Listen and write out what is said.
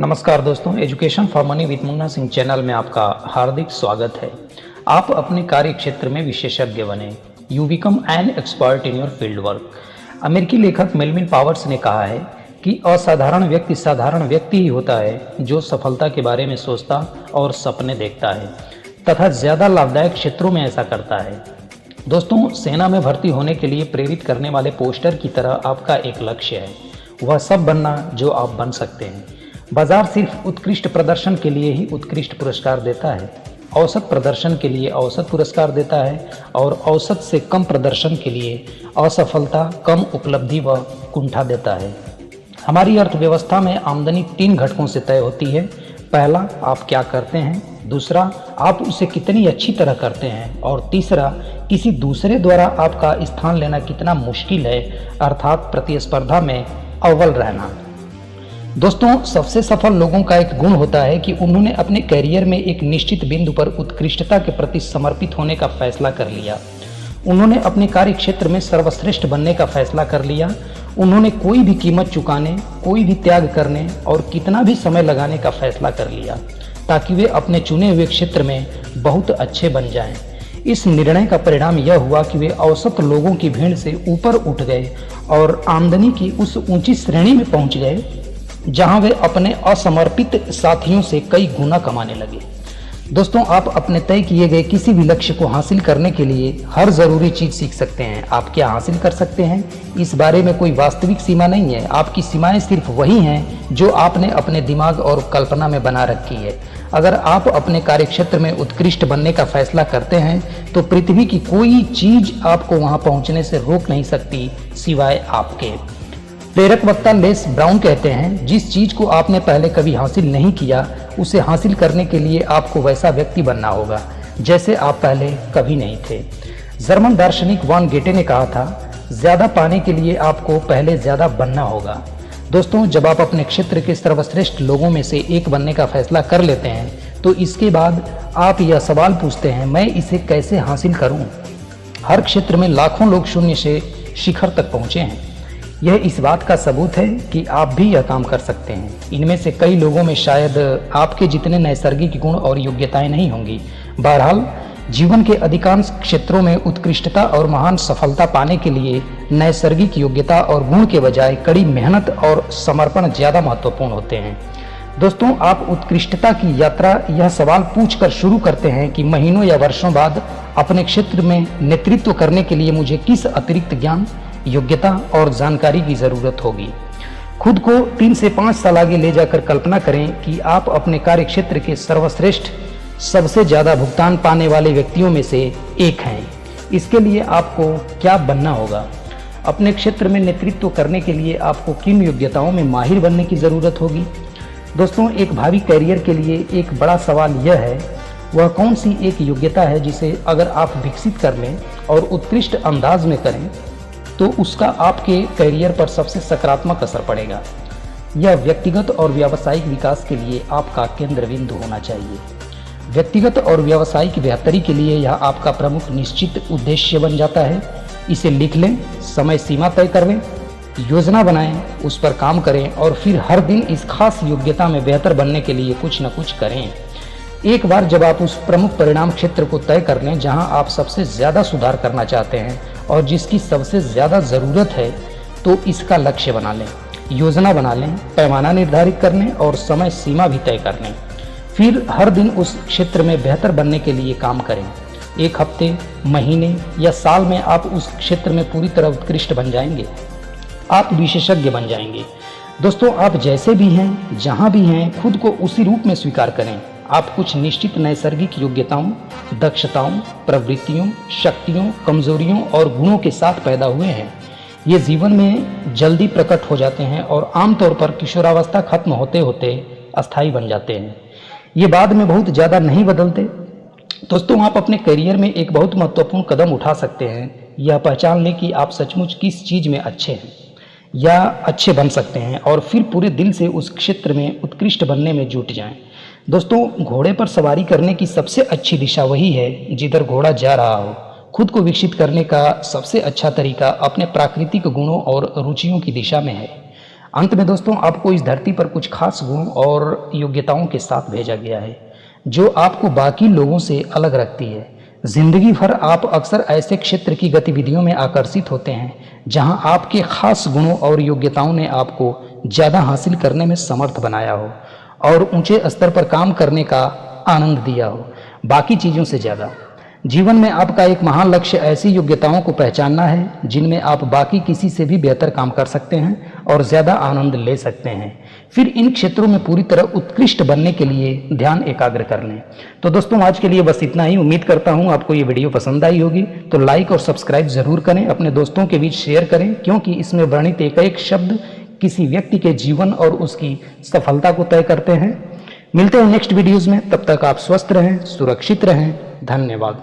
नमस्कार दोस्तों, education for money with Munna Singh channel में आपका हार्दिक स्वागत है। आप अपने कार्य क्षेत्र में विशेषज्ञ बने। You become an expert in your field work. अमेरिकी लेखक मेलविन पावर्स ने कहा है कि असाधारण व्यक्ति साधारण व्यक्ति ही होता है जो सफलता के बारे में सोचता और सपने देखता है तथा ज़्यादा लाभदायक क्षेत्रों में ऐसा करता है। दोस्तों, सेना में भर्ती होने के लिए प्रेरित करने वाले पोस्टर की तरह आपका एक लक्ष्य है, वह सब बनना जो आप बन सकते हैं। बाजार सिर्फ उत्कृष्ट प्रदर्शन के लिए ही उत्कृष्ट पुरस्कार देता है, औसत प्रदर्शन के लिए औसत पुरस्कार देता है और औसत से कम प्रदर्शन के लिए असफलता, कम उपलब्धि व कुंठा देता है। हमारी अर्थव्यवस्था में आमदनी 3 घटकों से तय होती है। पहला, आप क्या करते हैं। दूसरा, आप उसे कितनी अच्छी तरह करते हैं। और तीसरा, किसी दूसरे द्वारा आपका स्थान लेना कितना मुश्किल है, अर्थात प्रतिस्पर्धा में अव्वल रहना। दोस्तों, सबसे सफल लोगों का एक गुण होता है कि उन्होंने अपने करियर में एक निश्चित बिंदु पर उत्कृष्टता के प्रति समर्पित होने का फैसला कर लिया। उन्होंने अपने कार्य क्षेत्र में सर्वश्रेष्ठ बनने का फैसला कर लिया। उन्होंने कोई भी कीमत चुकाने, कोई भी त्याग करने और कितना भी समय लगाने का फैसला कर लिया ताकि वे अपने चुने हुए क्षेत्र में बहुत अच्छे बन जाएं। इस निर्णय का परिणाम यह हुआ कि वे औसत लोगों की भीड़ से ऊपर उठ गए और आमदनी की उस ऊंची श्रेणी में पहुंच गए जहां वे अपने असमर्पित साथियों से कई गुना कमाने लगे। दोस्तों, आप अपने तय किए गए किसी भी लक्ष्य को हासिल करने के लिए हर ज़रूरी चीज़ सीख सकते हैं। आप क्या हासिल कर सकते हैं, इस बारे में कोई वास्तविक सीमा नहीं है। आपकी सीमाएं सिर्फ वही हैं जो आपने अपने दिमाग और कल्पना में बना रखी है। अगर आप अपने कार्यक्षेत्र में उत्कृष्ट बनने का फैसला करते हैं तो पृथ्वी की कोई चीज़ आपको वहां पहुंचने से रोक नहीं सकती सिवाय आपके। प्रेरक वक्ता लेस ब्राउन कहते हैं, जिस चीज़ को आपने पहले कभी हासिल नहीं किया उसे हासिल करने के लिए आपको वैसा व्यक्ति बनना होगा जैसे आप पहले कभी नहीं थे। जर्मन दार्शनिक वॉन गेटे ने कहा था, ज़्यादा पाने के लिए आपको पहले ज़्यादा बनना होगा। दोस्तों, जब आप अपने क्षेत्र के सर्वश्रेष्ठ लोगों में से एक बनने का फैसला कर लेते हैं तो इसके बाद आप यह सवाल पूछते हैं, मैं इसे कैसे हासिल करूं? हर क्षेत्र में लाखों लोग शून्य से शिखर तक पहुंचे हैं। यह इस बात का सबूत है कि आप भी यह काम कर सकते हैं। इनमें से कई लोगों में शायद आपके जितने नैसर्गिक गुण और योग्यताएं नहीं होंगी। बहरहाल, जीवन के अधिकांश क्षेत्रों में उत्कृष्टता और महान सफलता पाने के लिए नैसर्गिक योग्यता और गुण के बजाय कड़ी मेहनत और समर्पण ज़्यादा महत्वपूर्ण होते हैं। दोस्तों, आप उत्कृष्टता की यात्रा यह सवाल पूछकर शुरू करते हैं कि महीनों या वर्षों बाद अपने क्षेत्र में नेतृत्व करने के लिए मुझे किस अतिरिक्त ज्ञान, योग्यता और जानकारी की ज़रूरत होगी। खुद को 3 से 5 साल आगे ले जाकर कल्पना करें कि आप अपने कार्य क्षेत्र के सर्वश्रेष्ठ, सबसे ज़्यादा भुगतान पाने वाले व्यक्तियों में से एक हैं। इसके लिए आपको क्या बनना होगा? अपने क्षेत्र में नेतृत्व करने के लिए आपको किन योग्यताओं में माहिर बनने की ज़रूरत होगी? दोस्तों, एक भावी करियर के लिए एक बड़ा सवाल यह है, वह कौन सी एक योग्यता है जिसे अगर आप विकसित कर लें और उत्कृष्ट अंदाज में करें तो उसका आपके करियर पर सबसे सकारात्मक असर पड़ेगा। यह व्यक्तिगत और व्यावसायिक विकास के लिए आपका केंद्र बिंदु होना चाहिए। व्यक्तिगत और व्यावसायिक बेहतरी के लिए यह आपका प्रमुख निश्चित उद्देश्य बन जाता है। इसे लिख लें, समय सीमा तय कर लें, योजना बनाएं, उस पर काम करें और फिर हर दिन इस खास योग्यता में बेहतर बनने के लिए कुछ न कुछ करें। एक बार जब आप उस प्रमुख परिणाम क्षेत्र को तय कर लें जहां आप सबसे ज़्यादा सुधार करना चाहते हैं और जिसकी सबसे ज़्यादा ज़रूरत है, तो इसका लक्ष्य बना लें, योजना बना लें, पैमाना निर्धारित कर लें और समय सीमा भी तय कर लें। फिर हर दिन उस क्षेत्र में बेहतर बनने के लिए काम करें। 1 हफ्ते, महीने या साल में आप उस क्षेत्र में पूरी तरह उत्कृष्ट बन जाएंगे। आप विशेषज्ञ बन जाएंगे। दोस्तों, आप जैसे भी हैं, जहाँ भी हैं, खुद को उसी रूप में स्वीकार करें। आप कुछ निश्चित नैसर्गिक योग्यताओं, दक्षताओं, प्रवृत्तियों, शक्तियों, कमजोरियों और गुणों के साथ पैदा हुए हैं। ये जीवन में जल्दी प्रकट हो जाते हैं और आमतौर पर किशोरावस्था खत्म होते होते अस्थायी बन जाते हैं। ये बाद में बहुत ज़्यादा नहीं बदलते। दोस्तों, आप अपने करियर में एक बहुत महत्वपूर्ण कदम उठा सकते हैं। यह पहचान लें कि आप सचमुच किस चीज़ में अच्छे हैं या अच्छे बन सकते हैं और फिर पूरे दिल से उस क्षेत्र में उत्कृष्ट बनने में जुट जाएं। दोस्तों, घोड़े पर सवारी करने की सबसे अच्छी दिशा वही है जिधर घोड़ा जा रहा हो। खुद को विकसित करने का सबसे अच्छा तरीका अपने प्राकृतिक गुणों और रुचियों की दिशा में है। अंत में दोस्तों, आपको इस धरती पर कुछ खास गुणों और योग्यताओं के साथ भेजा गया है जो आपको बाकी लोगों से अलग रखती है। जिंदगी भर आप अक्सर ऐसे क्षेत्र की गतिविधियों में आकर्षित होते हैं जहां आपके खास गुणों और योग्यताओं ने आपको ज़्यादा हासिल करने में समर्थ बनाया हो और ऊंचे स्तर पर काम करने का आनंद दिया हो, बाकी चीज़ों से ज़्यादा। जीवन में आपका एक महान लक्ष्य ऐसी योग्यताओं को पहचानना है जिनमें आप बाकी किसी से भी बेहतर काम कर सकते हैं और ज़्यादा आनंद ले सकते हैं। फिर इन क्षेत्रों में पूरी तरह उत्कृष्ट बनने के लिए ध्यान एकाग्र कर लें। तो दोस्तों, आज के लिए बस इतना ही। उम्मीद करता हूँ आपको ये वीडियो पसंद आई होगी। तो लाइक और सब्सक्राइब ज़रूर करें, अपने दोस्तों के बीच शेयर करें, क्योंकि इसमें वर्णित एक एक शब्द किसी व्यक्ति के जीवन और उसकी सफलता को तय करते हैं। मिलते हैं नेक्स्ट वीडियोज़ में, तब तक आप स्वस्थ रहें, सुरक्षित रहें। धन्यवाद।